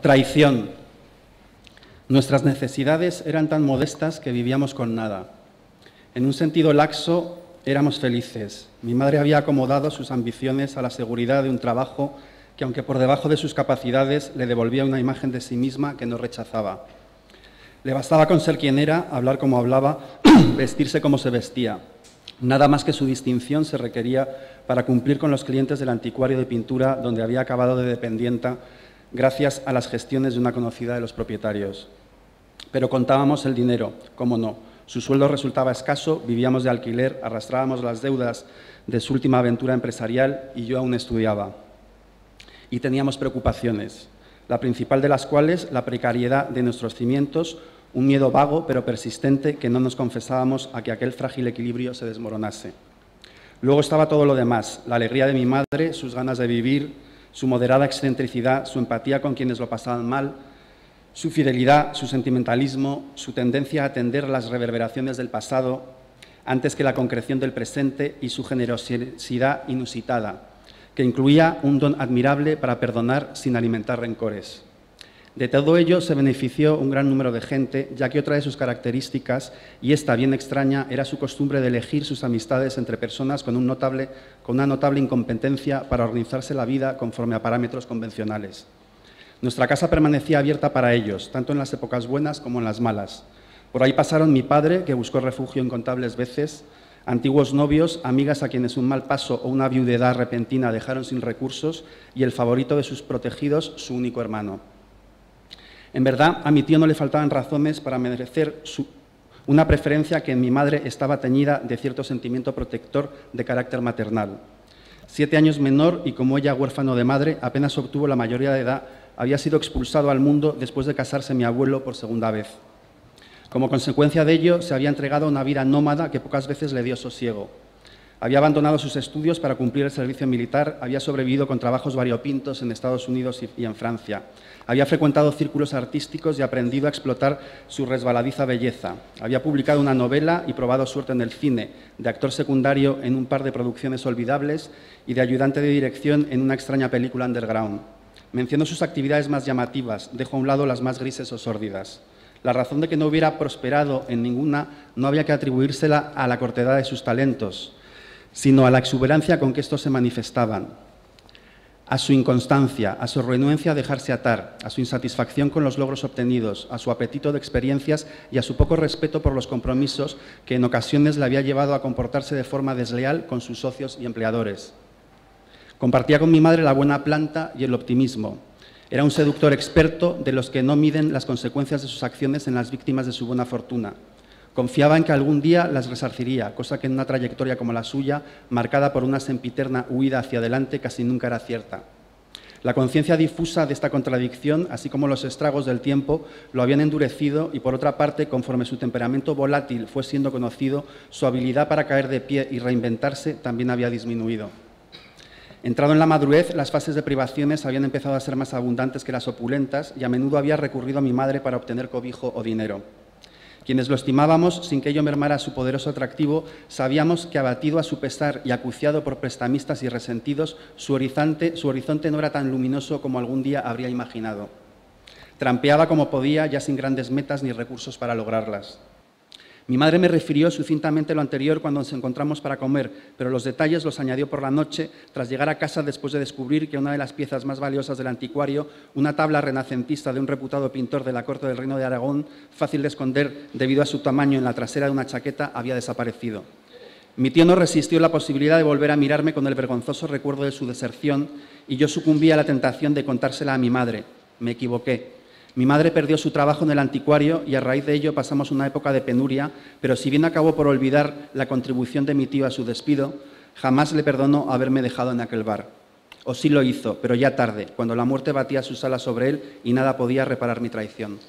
Traición. Nuestras necesidades eran tan modestas que vivíamos con nada. En un sentido laxo, éramos felices. Mi madre había acomodado sus ambiciones a la seguridad de un trabajo que, aunque por debajo de sus capacidades, le devolvía una imagen de sí misma que no rechazaba. Le bastaba con ser quien era, hablar como hablaba, vestirse como se vestía. Nada más que su distinción se requería para cumplir con los clientes del anticuario de pintura donde había acabado de dependienta gracias a las gestiones de una conocida de los propietarios. Pero contábamos el dinero, cómo no. Su sueldo resultaba escaso, vivíamos de alquiler, arrastrábamos las deudas de su última aventura empresarial y yo aún estudiaba. Y teníamos preocupaciones, la principal de las cuales la precariedad de nuestros cimientos, un miedo vago pero persistente que no nos confesábamos a que aquel frágil equilibrio se desmoronase. Luego estaba todo lo demás, la alegría de mi madre, sus ganas de vivir, su moderada excentricidad, su empatía con quienes lo pasaban mal, su fidelidad, su sentimentalismo, su tendencia a atender las reverberaciones del pasado antes que la concreción del presente y su generosidad inusitada, que incluía un don admirable para perdonar sin alimentar rencores. De todo ello se benefició un gran número de gente, ya que otra de sus características, y esta bien extraña, era su costumbre de elegir sus amistades entre personas con una notable incompetencia para organizarse la vida conforme a parámetros convencionales. Nuestra casa permanecía abierta para ellos, tanto en las épocas buenas como en las malas. Por ahí pasaron mi padre, que buscó refugio incontables veces, antiguos novios, amigas a quienes un mal paso o una viudedad repentina dejaron sin recursos, y el favorito de sus protegidos, su único hermano. En verdad, a mi tío no le faltaban razones para merecer una preferencia que en mi madre estaba teñida de cierto sentimiento protector de carácter maternal. 7 años menor y como ella huérfano de madre, apenas obtuvo la mayoría de edad, había sido expulsado al mundo después de casarse mi abuelo por segunda vez. Como consecuencia de ello, se había entregado a una vida nómada que pocas veces le dio sosiego. Había abandonado sus estudios para cumplir el servicio militar, había sobrevivido con trabajos variopintos en Estados Unidos y en Francia. Había frecuentado círculos artísticos y aprendido a explotar su resbaladiza belleza. Había publicado una novela y probado suerte en el cine, de actor secundario en un par de producciones olvidables y de ayudante de dirección en una extraña película underground. Menciono sus actividades más llamativas, dejo a un lado las más grises o sórdidas. La razón de que no hubiera prosperado en ninguna no había que atribuírsela a la cortedad de sus talentos, sino a la exuberancia con que estos se manifestaban, a su inconstancia, a su renuencia a dejarse atar, a su insatisfacción con los logros obtenidos, a su apetito de experiencias y a su poco respeto por los compromisos que en ocasiones le había llevado a comportarse de forma desleal con sus socios y empleadores. Compartía con mi madre la buena planta y el optimismo. Era un seductor experto de los que no miden las consecuencias de sus acciones en las víctimas de su buena fortuna. Confiaba en que algún día las resarciría, cosa que en una trayectoria como la suya, marcada por una sempiterna huida hacia adelante, casi nunca era cierta. La conciencia difusa de esta contradicción, así como los estragos del tiempo, lo habían endurecido y, por otra parte, conforme su temperamento volátil fue siendo conocido, su habilidad para caer de pie y reinventarse también había disminuido. Entrado en la madurez, las fases de privaciones habían empezado a ser más abundantes que las opulentas y a menudo había recurrido a mi madre para obtener cobijo o dinero. Quienes lo estimábamos, sin que ello mermara su poderoso atractivo, sabíamos que, abatido a su pesar y acuciado por prestamistas y resentidos, su horizonte no era tan luminoso como algún día habría imaginado. Trampeaba como podía, ya sin grandes metas ni recursos para lograrlas. Mi madre me refirió sucintamente lo anterior cuando nos encontramos para comer, pero los detalles los añadió por la noche, tras llegar a casa después de descubrir que una de las piezas más valiosas del anticuario, una tabla renacentista de un reputado pintor de la corte del Reino de Aragón, fácil de esconder debido a su tamaño en la trasera de una chaqueta, había desaparecido. Mi tío no resistió la posibilidad de volver a mirarme con el vergonzoso recuerdo de su deserción y yo sucumbí a la tentación de contársela a mi madre. Me equivoqué. Mi madre perdió su trabajo en el anticuario y a raíz de ello pasamos una época de penuria, pero si bien acabó por olvidar la contribución de mi tío a su despido, jamás le perdonó haberme dejado en aquel bar. O sí lo hizo, pero ya tarde, cuando la muerte batía sus alas sobre él y nada podía reparar mi traición.